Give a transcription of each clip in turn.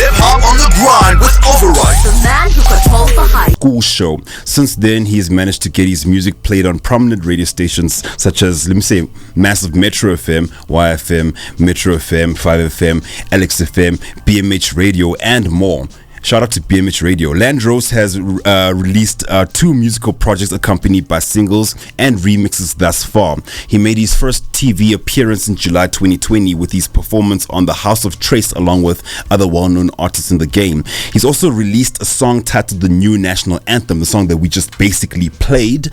Hip Hop on the Grind with Overyt. The man who controls the hype. School show. Since then, he's managed to get his music played on prominent radio stations such as, let me say, massive Metro FM, YFM, Metro FM, 5FM, Alex FM, BMH Radio, and more. Shout out to BMH Radio. Landrose has released 2 musical projects accompanied by singles and remixes thus far. He made his first TV appearance in July 2020 with his performance on The House of Trace along with other well-known artists in the game. He's also released a song titled The New National Anthem, the song that we just basically played,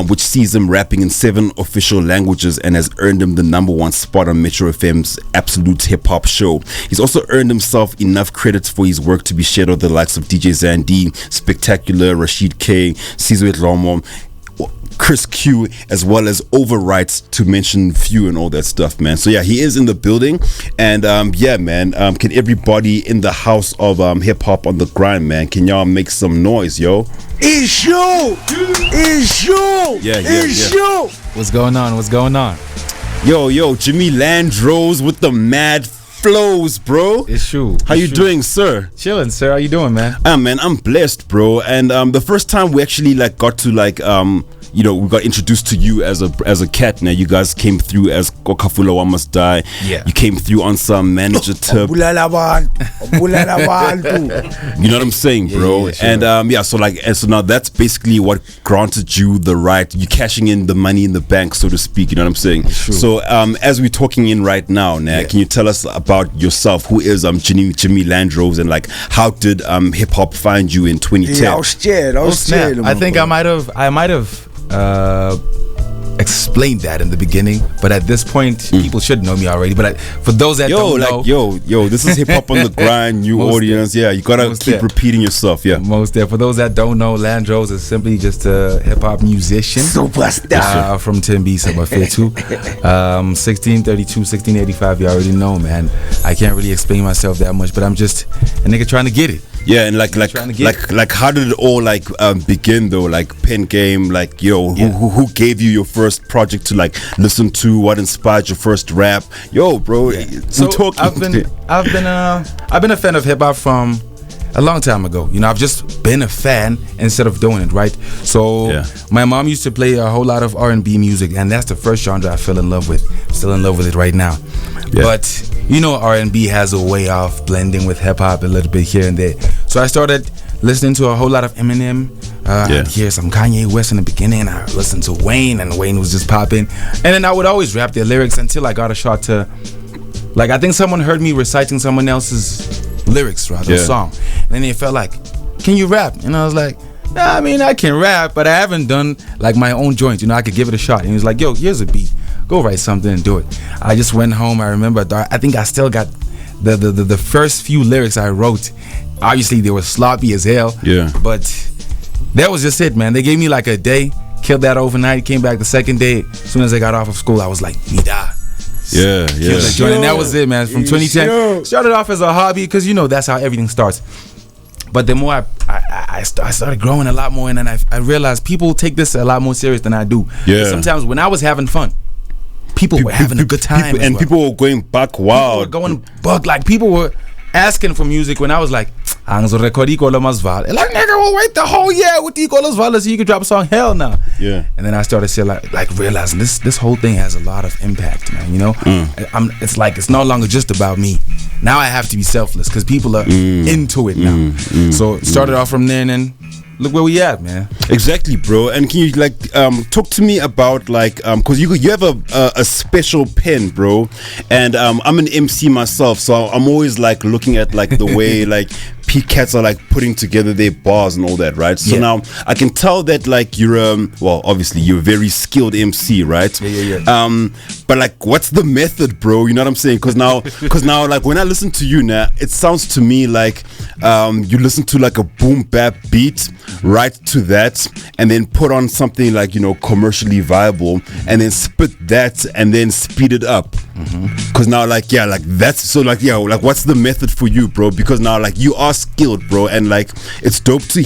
which sees him rapping in 7 official languages and has earned him the #1 spot on Metro FM's Absolute Hip Hop show. He's also earned himself enough credits for his work to be shared with the likes of DJ Zandi, Spectacular, Rashid K, Sizwe Dlomo, Chris Q, as well as Overyt, to mention few and all that stuff, man. So yeah, he is in the building, and yeah, man, can everybody in the house of hip hop on the grind, man, can y'all make some noise, yo? It's you! It's you! Yeah. You! What's going on? What's going on? Yo, Jimmy Landrose with the mad flows, bro. It's you. How you doing, sir? Chilling, sir. How you doing, man? Man, I'm blessed, bro. And the first time we actually got to we got introduced to you as a cat. Now you guys came through as Kokafula Wa Must Die. Yeah. You came through on some manager tip. You know what I'm saying, bro? Yeah, sure. And so now that's basically what granted you the right. You cashing in the money in the bank, so to speak. You know what I'm saying? Sure. So as we're talking in right now, can you tell us about yourself? Who is Jimmy Landrose, and how did hip hop find you in 2010? Yeah, I was scared. I think I might have explained that in the beginning, but at this point people should know me already, but for those that don't know, this is hip hop on the grind, new audience. Yeah, you gotta keep repeating yourself. Yeah, most there. For those that don't know, Landrose is simply just a hip hop musician, superstar from Tembisa, Bafetu, 1632, 1685. You already know, man. I can't really explain myself that much, but I'm just a nigga trying to get it. Yeah, and how did it all begin though? Pen game, who gave you your first project to listen to? What inspired your first rap? Yo, bro, so I've been a fan of hip hop from a long time ago. I've just been a fan instead of doing it, right? So my mom used to play a whole lot of R&B music, and that's the first genre I fell in love with. Still in love with it right now. Yeah. But R&B has a way of blending with hip hop a little bit here and there. So I started listening to a whole lot of Eminem. I'd hear some Kanye West in the beginning. I listened to Wayne, and Wayne was just popping. And then I would always rap their lyrics until I got a shot to, I think someone heard me reciting someone else's lyrics throughout the song. And then they felt like, can you rap? And I was like, I mean, I can rap, but I haven't done my own joint. I could give it a shot. And he was like, yo, here's a beat. Go write something and do it. I just went home. I remember, I think I still got the first few lyrics I wrote. Obviously, they were sloppy as hell. Yeah. But that was just it, man. They gave me a day, killed that overnight, came back the second day. As soon as I got off of school, I was like, Nida. Yeah. And that was it, man. From 2010, started off as a hobby because that's how everything starts. But the more I started growing a lot more, and then I realized people take this a lot more serious than I do. Yeah. Sometimes when I was having fun, people were having a good time, and people were going back wild. People were going buck. People were asking for music when I was like, record Ikola Masval. Nigga, we'll wait the whole year with Ikola Masval so you could drop a song. Hell no. Yeah. And then I started to realizing this whole thing has a lot of impact, man. It's no longer just about me. Now I have to be selfless because people are into it now. So it started off from there, and then look where we at, man. Exactly, bro. And can you talk to me about because you have a special pen, bro, and I'm an MC myself, so I'm always looking at the way cats are putting together their bars and all that, right? So now I can tell that you're obviously you're a very skilled MC, right? Yeah. But what's the method, bro? You know what I'm saying? Because now when I listen to you now, it sounds to me you listen to a boom bap beat, right to that, and then put on something commercially viable, and then spit that and then speed it up. Because now that's so what's the method for you, bro? Because now you are skilled, bro, and it's dope to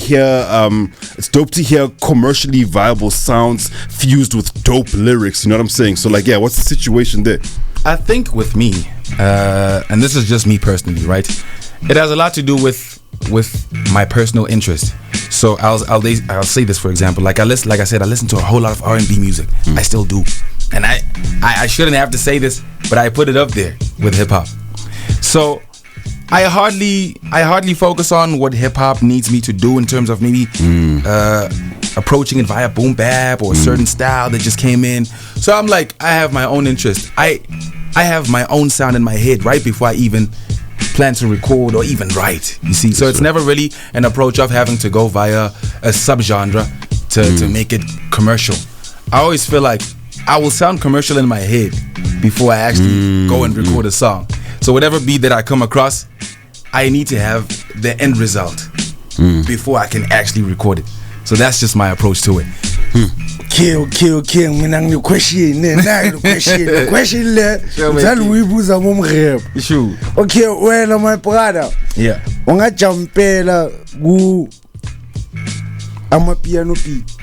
hear commercially viable sounds fused with dope lyrics. You know what I'm saying? So what's the situation there? I think with me, and this is just me personally, right? It has a lot to do with my personal interest. So I'll say this, for example, like I listen to a whole lot of R&B music. I still do, and I shouldn't have to say this, but I put it up there with hip hop. So I hardly focus on what hip hop needs me to do in terms of maybe approaching it via boom bap or a certain style that just came in. So I'm like, I have my own interest. I have my own sound in my head right before I even plan to record or even write, you see. So it's never really an approach of having to go via a subgenre to make it commercial. I always feel like I will sound commercial in my head before I actually go and record a song. So whatever beat that I come across, I need to have the end result before I can actually record it. So that's just my approach to it. Kill. Mina question the question le. Tell we buza ngomrep. Sure. Okay, wena my brother. Yeah. Ungajampela ku amapiano beat.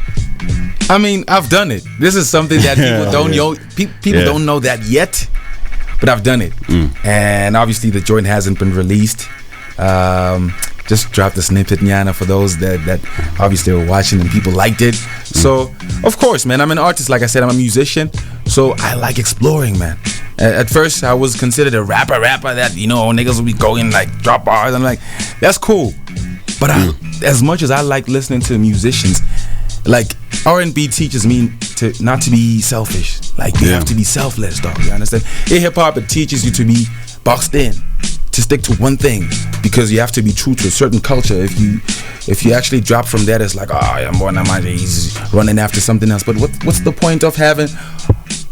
I mean, I've done it. This is something that people don't know. People don't know that yet, but I've done it. And obviously, the joint hasn't been released. Just dropped a snippet, Nyana, for those that obviously were watching and people liked it. So, of course, man, I'm an artist. Like I said, I'm a musician. So I like exploring, man. At first, I was considered a rapper that, you know, niggas would be going like drop bars. I'm like, that's cool. But as much as I like listening to musicians, like R&B teaches me to not to be selfish. Like you have to be selfless, dog. You understand? In hip hop, it teaches you to be boxed in, to stick to one thing, because you have to be true to a certain culture. If you actually drop from that, it's like, he's running after something else. But what's the point of having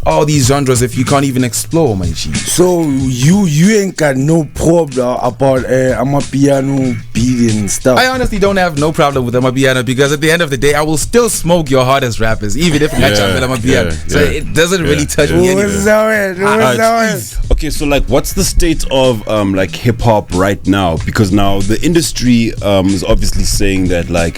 all these genres if you can't even explore, my G? So you ain't got no problem about amapiano beat and stuff. I honestly don't have no problem with Amapiano, because at the end of the day, I will still smoke your hardest rappers, even if Amapiano. So it doesn't really touch me anyway. Okay, so like, what's the state of like hip hop right now? Because now the industry is obviously saying that like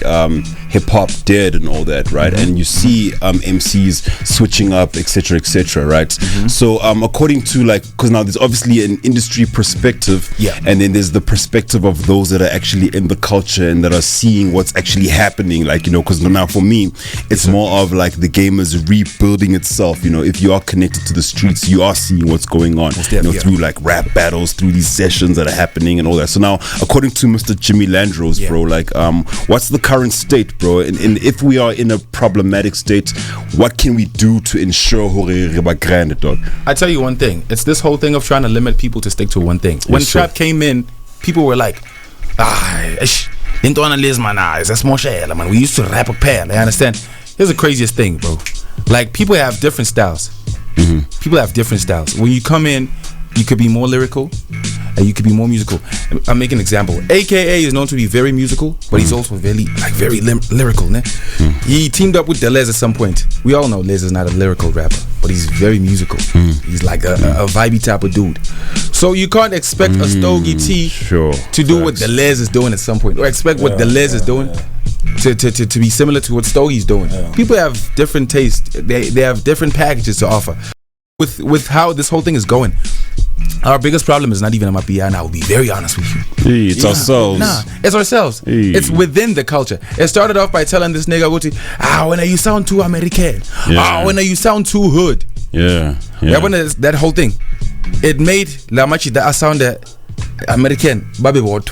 hip hop dead and all that, right? And you see MCs switching up, etc., right? So according to like, because now there's obviously an industry perspective, and then there's the perspective of those that are actually in the culture and that are seeing what's actually happening, like, you know, because now for me it's more of like the game is rebuilding itself. You know, if you are connected to the streets, you are seeing what's going on, you know, through like rap battles, through these sessions that are happening and all that. So now, according to Mr. Jimmy Landrose, bro, like what's the current state, bro? And if we are in a problematic state, what can we do to ensure dog? I tell you one thing, it's this whole thing of trying to limit people to stick to one thing. When trap came in, people were like, man, we used to rap a pair. I understand. Here's the craziest thing, bro. Like, people have different styles. People have different styles. When you come in, you could be more lyrical and you could be more musical. I'll make an example. AKA is known to be very musical, but he's also very lyrical. He teamed up with Deleuze at some point. We all know Les is not a lyrical rapper, but he's very musical. He's like a vibey type of dude. So you can't expect a Stogie T to do what Deleuze is doing at some point, or expect what Deleuze is doing to be similar to what Stogie's doing. People have different tastes. They have different packages to offer. With how this whole thing is going, our biggest problem is not even Amapiano. I will be very honest with you. It's ourselves. It's ourselves. It's within the culture. It started off by telling this nigga, when you sound too American. When you sound too hood. When that whole thing, it made La Machida sound American. Baby board.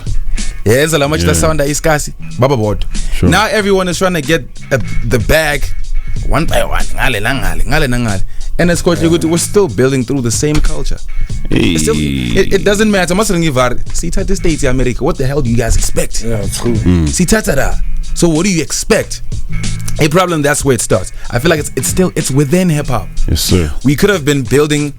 Yes, La Machida sound iskasi. Baba board. Now everyone is trying to get the bag one by one. And it's quite good. We're still building through the same culture. It doesn't matter. See, the States, America. What the hell do you guys expect? True. See, so what do you expect? A problem. That's where it starts. I feel like it's within hip hop. Yes, sir. We could have been building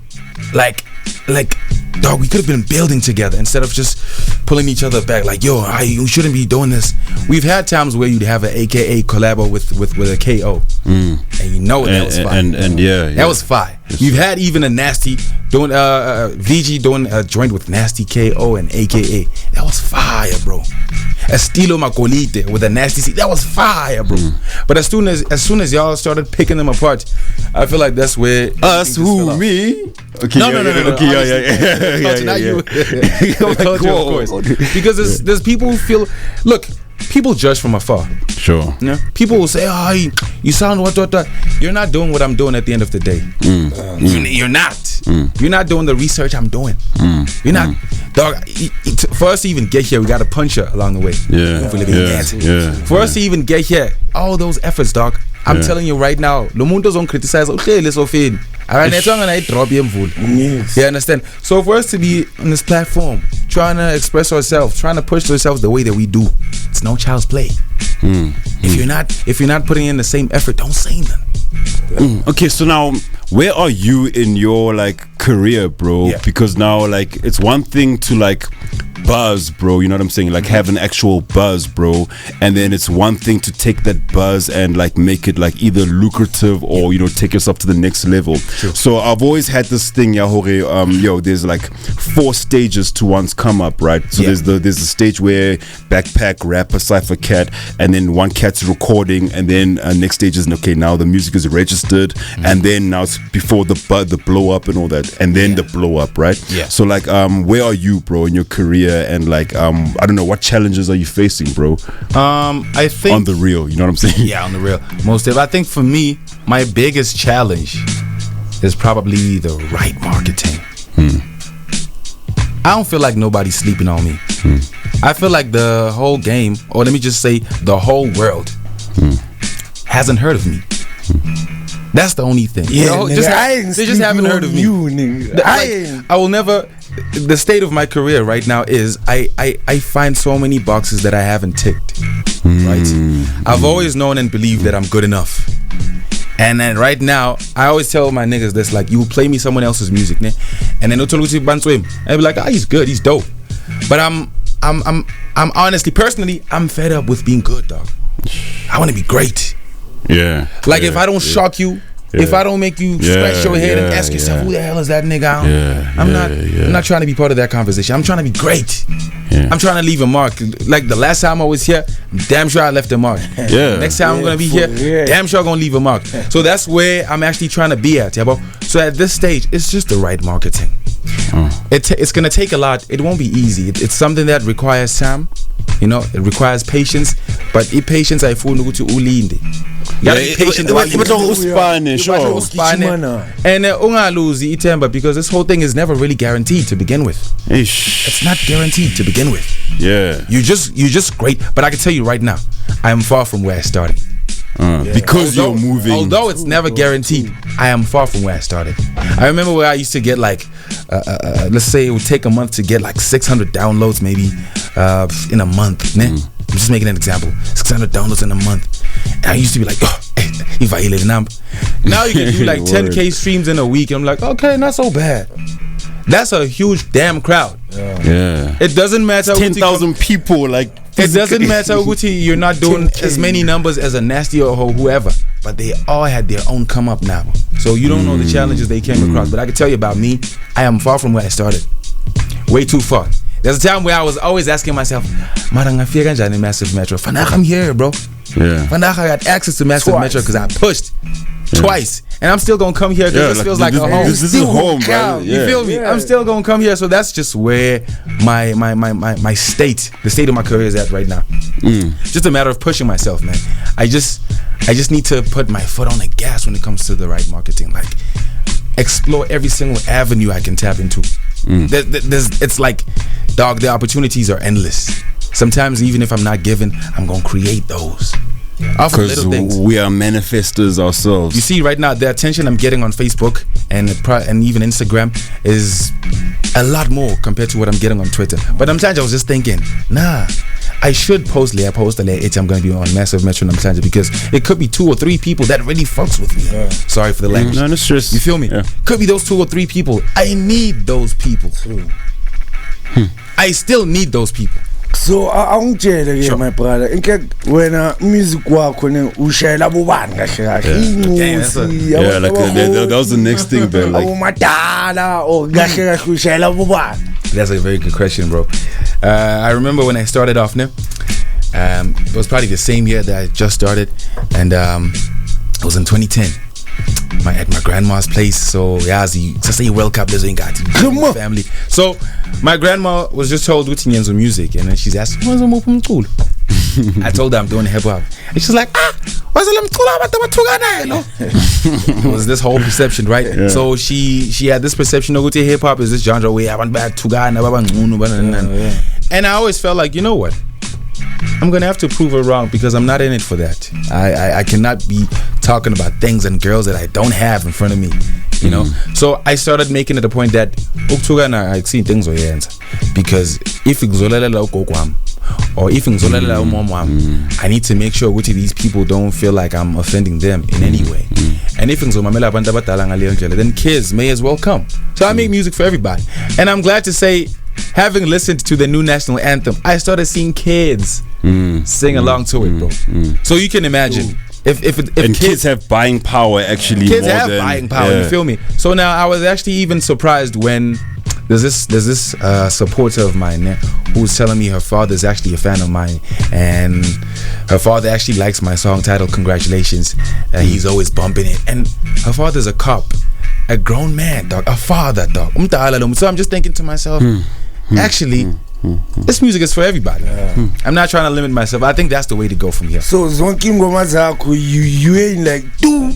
dog, we could have been building together instead of just pulling each other back. Like, you shouldn't be doing this. We've had times where you'd have an AKA collabo with a KO, and you know that was fire. And that was fire. Yes, we've had even a Nasty doing VG doing a joint with Nasty KO and AKA. That was fire, bro. Estilo Macolite with a Nasty C. That was fire, bro. But as soon as y'all started picking them apart, I feel like that's where us who me. Okay, No. Okay, yeah. Not you. Oh I my told you, of God. course. Because there's people who feel. Look, people judge from afar. Sure. Yeah. People will say, "Oh, you sound what." You're not doing what I'm doing at the end of the day. You're not. You're not doing the research I'm doing. You're not, dog. For us to even get here, we got to punch her along the way. For us to even get here, all those efforts, dog. I'm telling you right now, the mundo don't criticize. Okay, let's offend. You understand? So for us to be on this platform, trying to express ourselves, trying to push ourselves the way that we do, it's no child's play. If you're not putting in the same effort, don't say nothing. Okay, so now where are you in your like career, bro? Yeah. Because now like it's one thing to like buzz, bro, you know what I'm saying, like have an actual buzz, bro, and then it's one thing to take that buzz and like make it like either lucrative or, you know, take yourself to the next level. So I've always had this thing, there's like 4 stages to one's come up, right? So there's the stage where backpack, rapper, cypher cat, and then one cat's recording, and then next stage is okay, now the music is registered, and then now it's before the blow up and all that, and then the blow up, right? So like where are you, bro, in your career? And like I don't know, what challenges are you facing, bro? I think on the real, you know what I'm saying? Yeah, on the real. I think for me, my biggest challenge is probably the right marketing. I don't feel like nobody's sleeping on me. I feel like the whole game, or let me just say the whole world, hasn't heard of me. That's the only thing. Yeah, they just haven't heard of me. I will never. The state of my career right now is I find so many boxes that I haven't ticked. Right? I've always known and believed that I'm good enough. And then right now, I always tell my niggas this, like, you play me someone else's music, ne? And then they'll tell me I'll be like, he's good, he's dope. But I'm honestly, personally, I'm fed up with being good, dog. I want to be great. Yeah. Like if I don't shock you, if I don't make you scratch your head and ask yourself, who the hell is that nigga? I'm not trying to be part of that conversation. I'm trying to be great. I'm trying to leave a mark. Like the last time I was here, I'm damn sure I left a mark. Next time I'm gonna be here, damn sure I'm gonna leave a mark. So that's where I'm actually trying to be at, bro. So at this stage, it's just the right marketing. It's gonna take a lot. It won't be easy. It's something that requires time. You know, it requires patience. But patience, I feel to ulinde. You gotta be patient. And lose itemba, because this whole thing is never really guaranteed to begin with. It's not guaranteed to begin with. You just great. But I can tell you right now, I am far from where I started. Because you're moving. Although it's never guaranteed, I am far from where I started. I remember where I used to get like, let's say it would take a month to get like 600 downloads maybe in a month. I'm just making an example. 600 downloads in a month. And I used to be like, if I live number. Now you can do like 10K streams in a week. I'm like, okay, not so bad. That's a huge damn crowd. It doesn't matter. 10,000 people, like. It doesn't matter, Uguti, you're not doing as many numbers as a Nasty or whoever, but they all had their own come up now. So you don't know the challenges they came across. But I can tell you about me, I am far from where I started. Way too far. There's a time where I was always asking myself, Maranga Massive Metro. Vandaag I'm here, bro. Vandaag I got access to Massive Metro because I pushed twice. And I'm still gonna come here because this feels like a home. This is home, bro. You feel me? I'm still gonna come here. So that's just where my state, the state of my career is at right now. Just a matter of pushing myself, man. I just need to put my foot on the gas when it comes to the right marketing. Like explore every single avenue I can tap into. It's like, dog, the opportunities are endless. Sometimes even if I'm not given, I'm gonna create those. Because we are manifestors ourselves. You see, right now the attention I'm getting on Facebook and even Instagram is a lot more compared to what I'm getting on Twitter. But sometimes I was just thinking, I should post I'm gonna be on Massive Metro Namhlanje, because it could be 2 or 3 people that really fucks with me. Sorry for the language. No stress. You feel me? Could be those 2 or 3 people. I need those people. I still need those people. So angitshele ke my brother, inke wena music wakho ne ushayela bobani kahle kahle. Yeah, like that was the next thing, bro. Like umadala or kahle kahle ushayela bobani. That's a very good question, bro. I remember when I started off, it was probably the same year that I just started, and it was in 2010. at my grandma's place. So yazi sase World Cup lezo ingadi family. So my grandma was just told ukuthi nyenzo music, and then she's asked, "What's umuphi umculo?" I told her I'm doing hip hop, and she's like, what's the umculo abantu abathukanayo no? It was this whole perception, right? Yeah. So she had this perception of ukuthi hip hop is this genre where abantu bayathukana babangcono and I always felt like, you know what? I'm gonna have to prove her wrong because I'm not in it for that. I cannot be talking about things and girls that I don't have in front of me, you know. So I started making it a point that I see things because if or if I need to make sure which of these people don't feel like I'm offending them in any way. And if then kids may as well come. So I make music for everybody, and I'm glad to say, having listened to the new national anthem, I started seeing kids sing along to it, bro. So you can imagine if kids have buying power, actually. Kids have buying power. Yeah. You feel me? So now I was actually even surprised when there's this supporter of mine who's telling me her father's actually a fan of mine, and her father actually likes my song titled "Congratulations." He's always bumping it, and her father's a cop. A grown man, dog. A father, dog. So I'm just thinking to myself, actually, this music is for everybody. I'm not trying to limit myself. I think that's the way to go from here. So zonke ngoma zakho you ain't like do.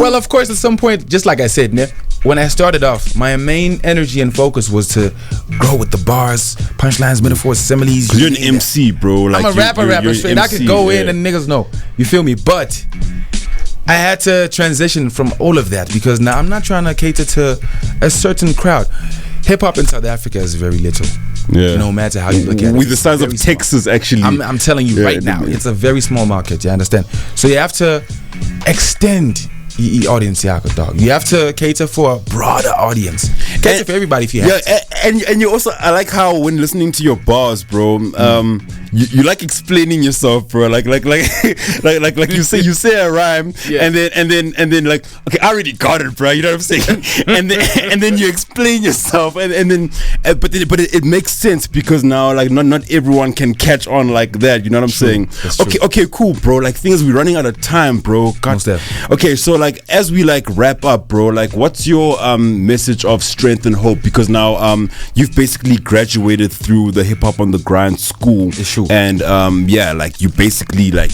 Well, of course, at some point, just like I said, when I started off, my main energy and focus was to grow with the bars, punchlines, metaphors, similes. You're an MC, bro. Like I'm a rapper straight. I could go in and niggas know. You feel me? But I had to transition from all of that because now I'm not trying to cater to a certain crowd. Hip hop in South Africa is very little. Yeah. No matter how you look at it. With the size of Texas, actually. I'm telling you right now, it's a very small market. You understand? So you have to extend the audience, dog. You have to cater for a broader audience. Cater for everybody if you have to. And you also, I like how when listening to your bars, bro, you like explaining yourself, bro. Like you say a rhyme, and then like, okay, I already got it, bro. You know what I'm saying? and then you explain yourself, but it makes sense because now like not everyone can catch on like that. You know what I'm saying? Okay, cool, bro. Like things we're running out of time, bro. Okay, so like as we like wrap up, bro, like what's your message of strength and hope? Because now you've basically graduated through the Hip Hop on the Grind school, and like you basically like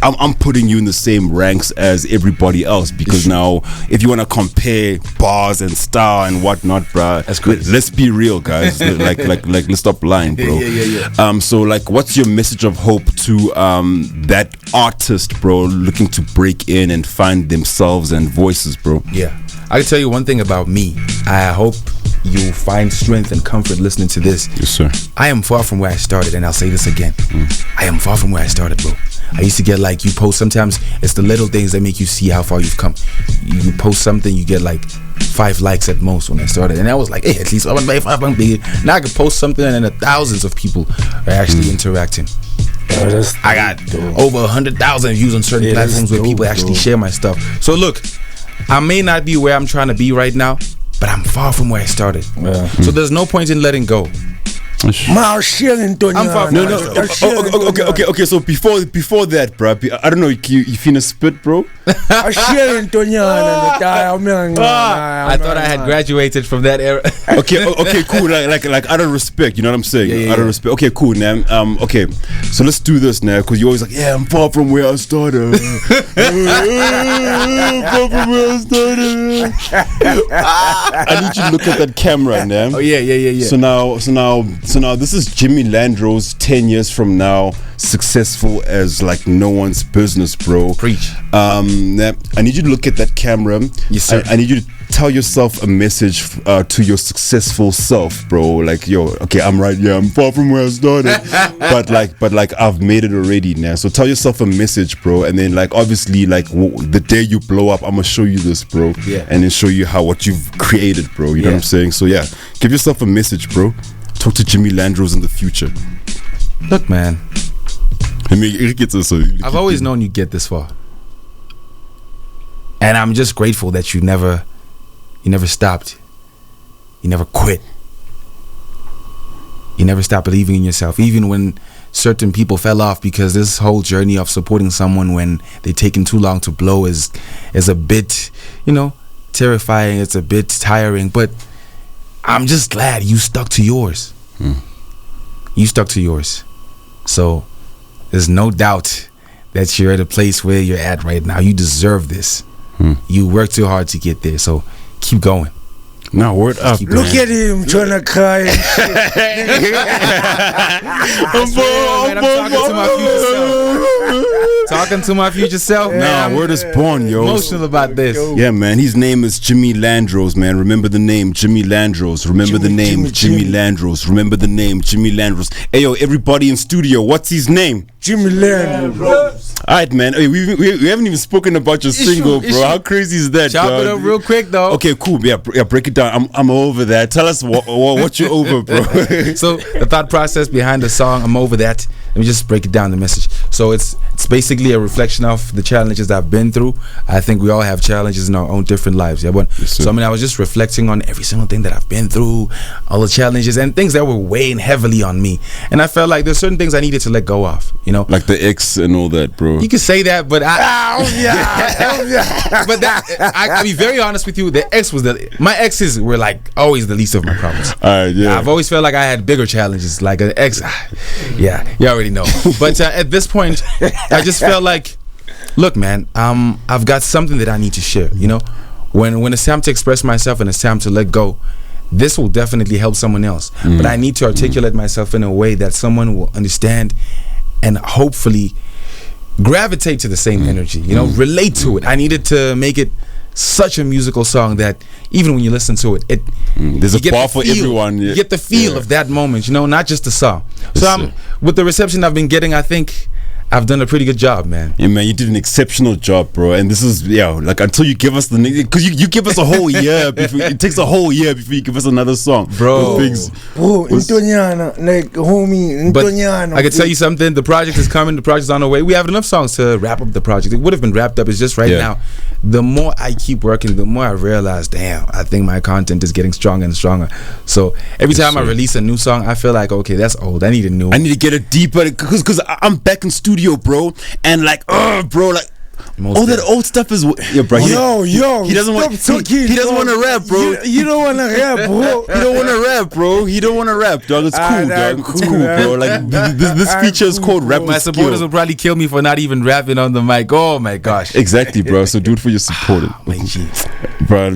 I'm putting you in the same ranks as everybody else because now if you want to compare bars and style and whatnot, bro, let's be real, guys. like let's stop lying, bro. So like what's your message of hope to that artist, bro, looking to break in and find themselves and voices, bro? I can tell you one thing about me. I hope you find strength and comfort listening to this. Yes, sir. I am far from where I started, and I'll say this again. I am far from where I started, bro. I used to get like, you post, sometimes it's the little things that make you see how far you've come. You post something, you get like 5 likes at most when I started, and I was like, hey, at least I'm big. Now I can post something and then thousands of people are actually interacting. I got over 100,000 views on certain platforms where people actually share my stuff. So look, I may not be where I'm trying to be right now, but I'm far from where I started. So there's no point in letting go. I'm far from okay. So before that, bro, I don't know. You finna spit, bro? I thought I had graduated from that era. okay, cool. Like out of respect, you know what I'm saying? Out of respect. Okay, cool, man. Okay, so let's do this now, because you're always like, yeah, I'm far from where I started. Far from where I started. I need you to look at that camera, man. Oh yeah. So now this is Jimmy Landrose 10 years from now, successful as like no one's business, bro. Preach. I need you to look at that camera. Yes, sir. I need you to tell yourself a message to your successful self, bro. Like, yo, okay, I'm right. Yeah, I'm far from where I started, but like I've made it already now. So tell yourself a message, bro, and then like obviously like the day you blow up, I'm gonna show you this, bro. Yeah. And then show you what you've created, bro. You know what I'm saying? So yeah, give yourself a message, bro. Talk to Jimmy Landrose in the future. Look, man, I've always known you'd get this far, and I'm just grateful that you never stopped. You never quit. You never stopped believing in yourself, even when certain people fell off, because this whole journey of supporting someone when they're taking too long to blow is a bit, terrifying. It's a bit tiring, but I'm just glad you stuck to yours. You stuck to yours. So there's no doubt that you're at a place where you're at right now. You deserve this. You worked too hard to get there, so keep going. No, word up. Look at him trying to cry and shit. Talking to my future self. Nah, word is born, yo. Emotional about this. Yeah, man. His name is Jimmy Landrose, man. Remember the name, Jimmy Landrose. Remember the name, Jimmy Landrose. Remember the name, Jimmy Landrose. Hey, yo, everybody in studio, what's his name? Jimmy Landrose. All right, man. Hey, we haven't even spoken about your single, bro. How crazy is that, Chop it up real quick, though. Okay, cool. Yeah, break it down. I'm over that. Tell us what you're over, bro. So the thought process behind the song, I'm over that. Let me just break it down, the message. So it's basically a reflection of the challenges I've been through. I think we all have challenges in our own different lives. Yeah, but so I was just reflecting on every single thing that I've been through, all the challenges and things that were weighing heavily on me. And I felt like there's certain things I needed to let go of. Like the ex and all that, bro. You can say that, but but I'll be very honest with you. My exes were like always the least of my problems. Yeah. I've always felt like I had bigger challenges, like an ex. Yeah, you already know. But at this point, I just felt like, look, man, I've got something that I need to share. When it's time to express myself and it's time to let go, this will definitely help someone else. But I need to articulate myself in a way that someone will understand and hopefully gravitate to the same energy, relate to it. I needed to make it such a musical song that even when you listen to it, there's a bar for everyone. You get the feel of that moment, not just the song. So with the reception I've been getting, I think I've done a pretty good job, man. Yeah, man, you did an exceptional job, bro. And this is, like until you give us because you give us a whole year. It takes a whole year before you give us another song, bro. Intonyana, like homie, Intonyana. I can tell you something. The project is coming. The project's on the way. We have enough songs to wrap up the project. It would have been wrapped up. It's just right now. The more I keep working, the more I realize, damn, I think my content is getting stronger and stronger. So every time I release a new song, I feel like, okay, that's old. I need a new one. I need to get it deeper because I'm back in studio, bro, and bro, like all that old stuff is bro. He doesn't want to rap, bro. You don't want to rap, bro. He don't want to rap, bro. He don't want to rap, dog. It's cool, dog. It's cool, bro. Like this feature is called Rap. My supporters will probably kill me for not even rapping on the mic. Oh my gosh. Exactly, bro. So do it for your supporters, my G. bro.